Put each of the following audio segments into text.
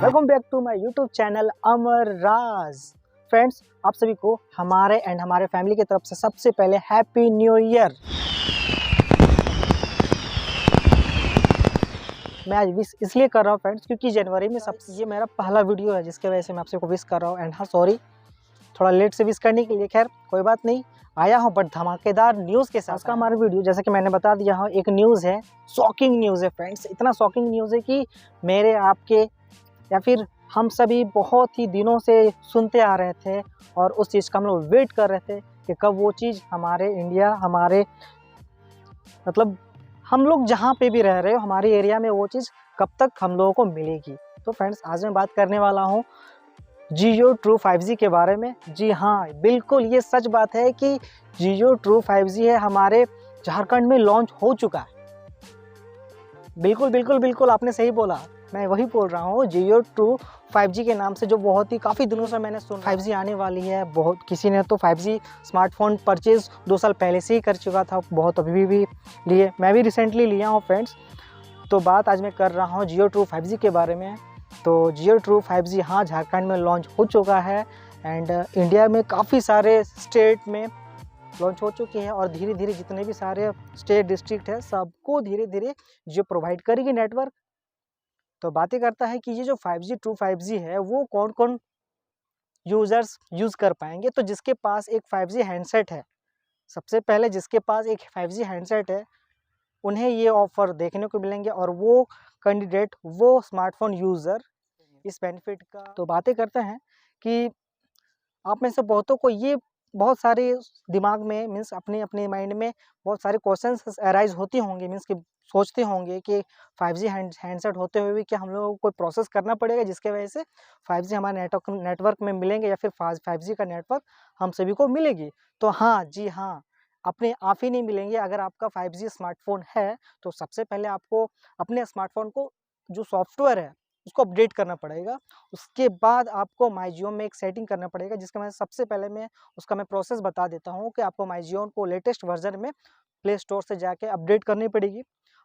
Welcome back to my YouTube channel Amar Raj. Friends, आप सभी को हमारे एंड हमारे फैमिली की तरफ से सबसे पहले हैप्पी न्यू ईयर। मैं आज विश इसलिए कर रहा हूँ फ्रेंड्स क्योंकि जनवरी में सबसे ये मेरा पहला वीडियो है जिसके वजह से मैं आप सबको विश कर रहा हूँ। एंड हाँ, सॉरी थोड़ा लेट से विश करने के लिए, खैर कोई बात नहीं, आया हूँ बट धमाकेदार न्यूज़ के साथ। आज का हमारा वीडियो जैसे कि मैंने बता दिया है, एक न्यूज़ है, शॉकिंग न्यूज़ है फ्रेंड्स। इतना शॉकिंग न्यूज़ है कि मेरे आपके या फिर हम सभी बहुत ही दिनों से सुनते आ रहे थे और उस चीज़ का हम लोग वेट कर रहे थे कि कब वो चीज़ हमारे इंडिया, हमारे मतलब हम लोग जहाँ पे भी रह रहे हो हमारे एरिया में वो चीज़ कब तक हम लोगों को मिलेगी। तो फ्रेंड्स, आज मैं बात करने वाला हूँ जियो ट्रू 5G के बारे में। जी हाँ, बिल्कुल ये सच बात है कि जियो ट्रू 5G है हमारे झारखंड में लॉन्च हो चुका है। बिल्कुल बिल्कुल बिल्कुल आपने सही बोला, मैं वही बोल रहा हूँ। जियो ट्रू 5G के नाम से जो बहुत ही काफ़ी दिनों से मैंने सुना 5G आने वाली है। बहुत किसी ने तो 5G स्मार्टफोन परचेज़ 2 साल पहले से ही कर चुका था, बहुत अभी भी लिए, मैं भी रिसेंटली लिया हूँ फ्रेंड्स। तो बात आज मैं कर रहा हूँ जियो ट्रू 5G के बारे में। तो जियो ट्रू 5G हाँ झारखंड में लॉन्च हो चुका है एंड इंडिया में काफ़ी सारे स्टेट में लॉन्च हो चुकी है और धीरे धीरे जितने भी सारे स्टेट डिस्ट्रिक्ट है सबको धीरे धीरे जियो प्रोवाइड करेगी नेटवर्क। तो बातें करता है कि ये जो 5G ट्रू 5G है वो कौन कौन यूज़र्स यूज़ कर पाएंगे। तो जिसके पास एक 5G हैंडसेट है, सबसे पहले जिसके पास एक 5G हैंडसेट है उन्हें ये ऑफ़र देखने को मिलेंगे और वो कैंडिडेट, वो स्मार्टफोन यूज़र इस बेनिफिट का। तो बातें करते हैं कि आप में से बहुतों को ये बहुत सारे दिमाग में मीन्स अपने अपने माइंड में बहुत सारे क्वेश्चंस अराइज होती होंगे, मीन्स कि सोचते होंगे कि 5G हैंडसेट होते हुए भी क्या हम लोगों को कोई प्रोसेस करना पड़ेगा जिसके वजह से 5G हमारे नेटवर्क में मिलेंगे या फिर 5G का नेटवर्क हम सभी को मिलेगी। तो हाँ जी हाँ, अपने आप ही नहीं मिलेंगे। अगर आपका 5G स्मार्टफोन है तो सबसे पहले आपको अपने स्मार्टफोन को जो सॉफ्टवेयर है उसको अपडेट करना पड़ेगा। उसके बाद आपको माई जियो में एक सेटिंग करना पड़ेगा जिसका मैं सबसे पहले मैं प्रोसेस बता देता हूँ कि आपको माई जियो को लेटेस्ट वर्जन में प्ले स्टोर से जाके अपडेट करनी पड़ेगी।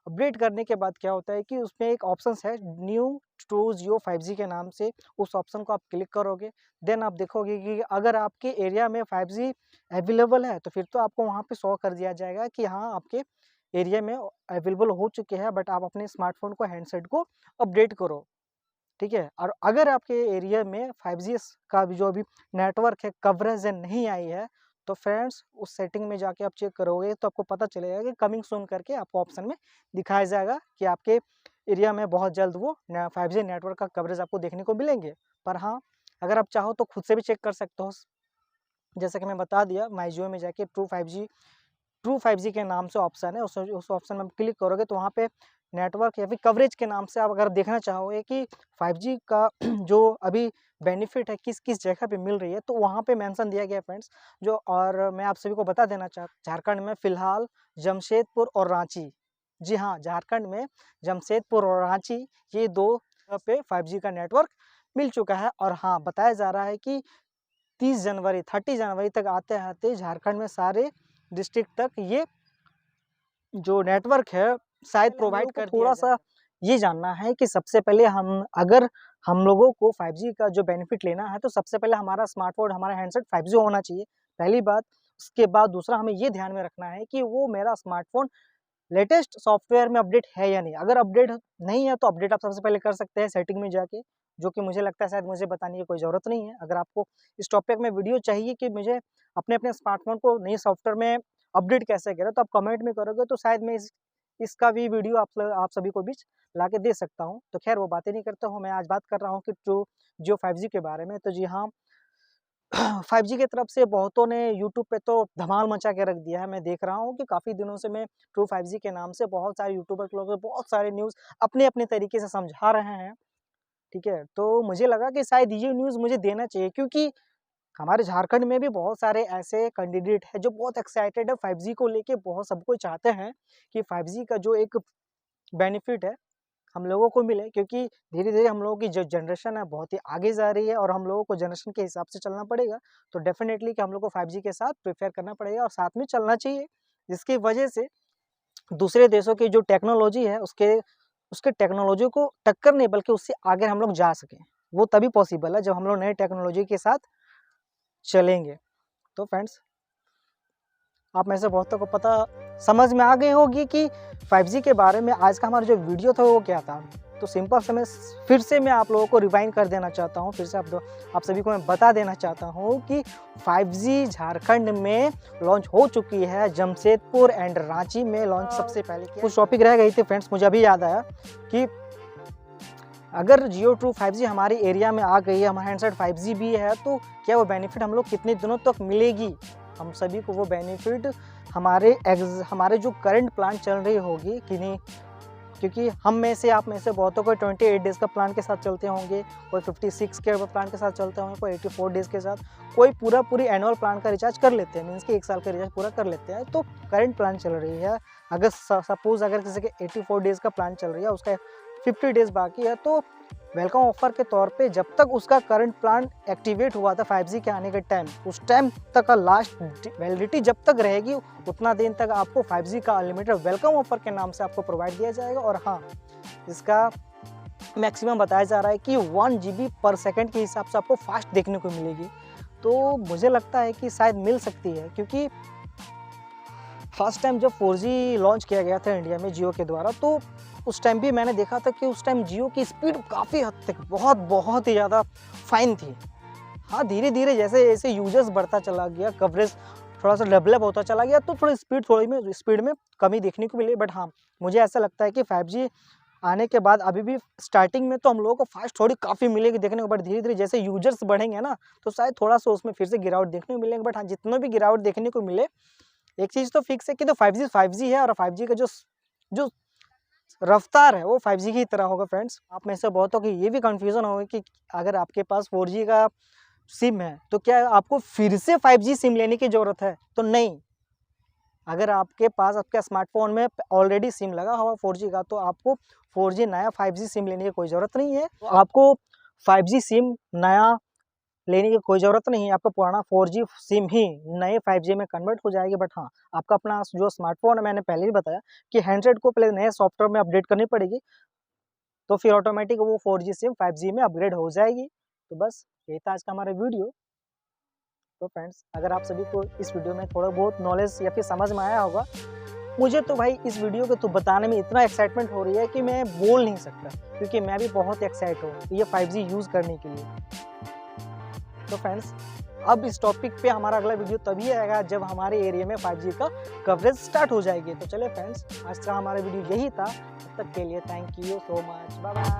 अपडेट करने के बाद क्या होता है कि उसमें एक ऑप्शन है न्यू ट्रू जियो 5G के नाम से, उस ऑप्शन को आप क्लिक करोगे। देन आप देखोगे कि अगर आपके एरिया में 5G अवेलेबल है तो फिर तो आपको वहाँ पे शो कर दिया जाएगा कि हाँ आपके एरिया में अवेलेबल हो चुके हैं, बट आप अपने स्मार्टफोन को, हैंडसेट को अपडेट करो। ठीक है। और अगर आपके एरिया में 5G का भी जो अभी नेटवर्क है कवरेज नहीं आई है तो फ्रेंड्स उस सेटिंग में जाके आप चेक करोगे तो आपको पता चलेगा कि कमिंग सून करके आपको ऑप्शन में दिखाया जाएगा कि आपके एरिया में बहुत जल्द वो 5G नेटवर्क का कवरेज आपको देखने को मिलेंगे। पर हाँ, अगर आप चाहो तो खुद से भी चेक कर सकते हो। जैसा कि मैं बता दिया, माई जियो में जाके ट्रू 5G के नाम से ऑप्शन है, उस ऑप्शन में आप क्लिक करोगे तो वहाँ पे नेटवर्क या फिर कवरेज के नाम से आप अगर देखना चाहोगे कि 5G का जो अभी बेनिफिट है किस किस जगह पे मिल रही है तो वहाँ पे मेंशन दिया गया है फ्रेंड्स। जो और मैं आप सभी को बता देना झारखंड में फ़िलहाल जमशेदपुर और रांची, जी हाँ, झारखंड में जमशेदपुर और रांची ये 2 जगह पे 5G का नेटवर्क मिल चुका है। और हाँ, बताया जा रहा है कि 30 जनवरी तक आते-आते झारखंड में सारे डिस्ट्रिक्ट तक ये जो नेटवर्क है शायद प्रोवाइड कर दिया जाएगा। थोड़ा-सा ये जानना है कि सबसे पहले हम लोगों को 5G का जो बेनिफिट लेना है तो सबसे पहले हमारा स्मार्टफ़ोन, हमारा हैंडसेट 5G होना चाहिए, पहली बात। उसके बाद दूसरा हमें ये ध्यान में रखना है कि वो मेरा स्मार्टफ़ोन लेटेस्ट सॉफ्टवेयर में अपडेट है या नहीं। अगर अपडेट नहीं है तो अपडेट आप सबसे पहले कर सकते हैं सेटिंग में जाके, जो कि मुझे लगता है शायद मुझे बताने की कोई ज़रूरत नहीं है। अगर आपको इस टॉपिक में वीडियो चाहिए कि मुझे अपने स्मार्टफ़ोन को नए सॉफ्टवेयर में अपडेट कैसे करें तो आप कमेंट में करोगे तो शायद मैं इसका भी वीडियो आप सभी को बीच ला के दे सकता हूँ। तो खैर वो बातें नहीं करता हूँ, मैं आज बात कर रहा हूँ कि ट्रू जियो 5G के बारे में। तो जी हाँ, 5G की तरफ से बहुतों ने यूट्यूब पे तो धमाल मचा के रख दिया है। मैं देख रहा हूँ कि काफ़ी दिनों से मैं ट्रू 5G के नाम से बहुत सारे यूट्यूबर लोग बहुत सारे न्यूज़ अपने-अपने तरीके से समझा रहे हैं, ठीक है? तो मुझे लगा कि शायद ये न्यूज़ मुझे देना चाहिए क्योंकि हमारे झारखंड में भी बहुत सारे ऐसे कैंडिडेट हैं जो बहुत एक्साइटेड है 5G को लेके, बहुत सब कोई चाहते हैं कि 5G का जो एक बेनिफिट है हम लोगों को मिले, क्योंकि धीरे-धीरे हम लोगों की जो जनरेशन है बहुत ही आगे जा रही है और हम लोगों को जनरेशन के हिसाब से चलना पड़ेगा। तो डेफ़िनेटली कि हम लोग को 5G के साथ प्रिफ़ेयर करना पड़ेगा और साथ में चलना चाहिए। जिसकी वजह से दूसरे देशों की जो टेक्नोलॉजी है उसके टेक्नोलॉजी को टक्कर नहीं बल्कि उससे आगे हम लोग जा सकें। वो तभी पॉसिबल है जब हम लोग नए टेक्नोलॉजी के साथ चलेंगे। तो फ्रेंड्स, आप में से बहुतों को पता समझ में आ गई होगी कि 5G के बारे में आज का हमारा जो वीडियो था वो क्या था। तो सिंपल से मैं फिर से आप लोगों को रिवाइंड कर देना चाहता हूँ, फिर से आप सभी को मैं बता देना चाहता हूँ कि 5G झारखंड में लॉन्च हो चुकी है। जमशेदपुर एंड रांची में लॉन्च सबसे पहले किया। कुछ टॉपिक रह गई थी फ्रेंड्स, मुझे अभी याद आया कि अगर जियो ट्रू 5G हमारी एरिया में आ गई है, हमारा हैंडसेट 5G भी है, तो क्या वो बेनिफिट हम लोग कितने दिनों तक मिलेगी? हम सभी को वो बेनिफिट हमारे जो करंट प्लान चल रही होगी कि नहीं, क्योंकि हम में से आप में से बहुतों को 28 डेज़ का प्लान के साथ चलते होंगे, कोई 56 के प्लान के साथ चलते होंगे, कोई 84 डेज़ के साथ, कोई पूरी एनुअल प्लान का रिचार्ज कर लेते हैं, मीन्स कि 1 साल का रिचार्ज पूरा कर लेते हैं। तो करंट प्लान चल रही है, अगर सपोज अगर किसी के 84 डेज़ का प्लान चल रही है, उसका 50 डेज़ बाकी है, तो वेलकम ऑफर के तौर पे जब तक उसका करंट प्लान एक्टिवेट हुआ था 5G के आने के टाइम, उस टाइम तक का लास्ट वैलिडिटी जब तक रहेगी उतना दिन तक आपको 5G का अनलिमिटेड वेलकम ऑफर के नाम से आपको प्रोवाइड दिया जाएगा। और हाँ, इसका मैक्सिमम बताया जा रहा है कि 1 GB पर सेकेंड के हिसाब से आपको फास्ट देखने को मिलेगी। तो मुझे लगता है कि शायद मिल सकती है, क्योंकि फर्स्ट टाइम जब 4G लॉन्च किया गया था इंडिया में जियो के द्वारा, तो उस टाइम भी मैंने देखा था कि उस टाइम जियो की स्पीड काफ़ी हद तक बहुत ही ज़्यादा फाइन थी। हाँ, धीरे धीरे जैसे जैसे यूजर्स बढ़ता चला गया, कवरेज थोड़ा सा डेवलप होता चला गया, तो थोड़ी स्पीड में कमी देखने को मिली। बट हाँ, मुझे ऐसा लगता है कि 5G आने के बाद अभी भी स्टार्टिंग में तो हम लोगों को फास्ट थोड़ी काफ़ी मिलेगी देखने को, बट धीरे धीरे जैसे यूजर्स बढ़ेंगे ना, तो शायद थोड़ा सा उसमें फिर से गिरावट देखने को मिलेंगे। बट हाँ, जितना भी गिरावट देखने को मिले, एक चीज़ तो फिक्स है कि तो 5G है, और 5G का जो रफ्तार है वो 5G की तरह होगा। फ्रेंड्स, आप में से बहुतों की ये भी कंफ्यूजन होगा कि अगर आपके पास 4G का सिम है तो क्या आपको फिर से 5G सिम लेने की ज़रूरत है? तो नहीं, अगर आपके पास आपके स्मार्टफोन में ऑलरेडी सिम लगा हुआ 4G का, तो आपको 4G नया 5G सिम लेने की कोई ज़रूरत नहीं है। तो आपको 5G सिम नया लेने की कोई ज़रूरत नहीं है, आपका पुराना 4G सिम ही नए 5G में कन्वर्ट हो जाएगी। बट हाँ, आपका अपना जो स्मार्टफोन है, मैंने पहले ही बताया कि हैंडसेट को पहले नए सॉफ्टवेयर में अपडेट करनी पड़ेगी, तो फिर ऑटोमेटिक वो 4G सिम 5G में अपग्रेड हो जाएगी। तो बस यही था आज का हमारा वीडियो। तो फ्रेंड्स, अगर आप सभी को इस वीडियो में थोड़ा बहुत नॉलेज या फिर समझ में आया होगा, मुझे तो भाई इस वीडियो को तो बताने में इतना एक्साइटमेंट हो रही है कि मैं बोल नहीं सकता, क्योंकि मैं भी बहुत एक्साइट हूँ ये 5G यूज़ करने के लिए। तो फ्रेंड्स, अब इस टॉपिक पे हमारा अगला वीडियो तभी आएगा जब हमारे एरिया में 5G का कवरेज स्टार्ट हो जाएगी। तो चलिए फ्रेंड्स, आज का हमारा वीडियो यही था। तब तक के लिए thank you so much, bye bye.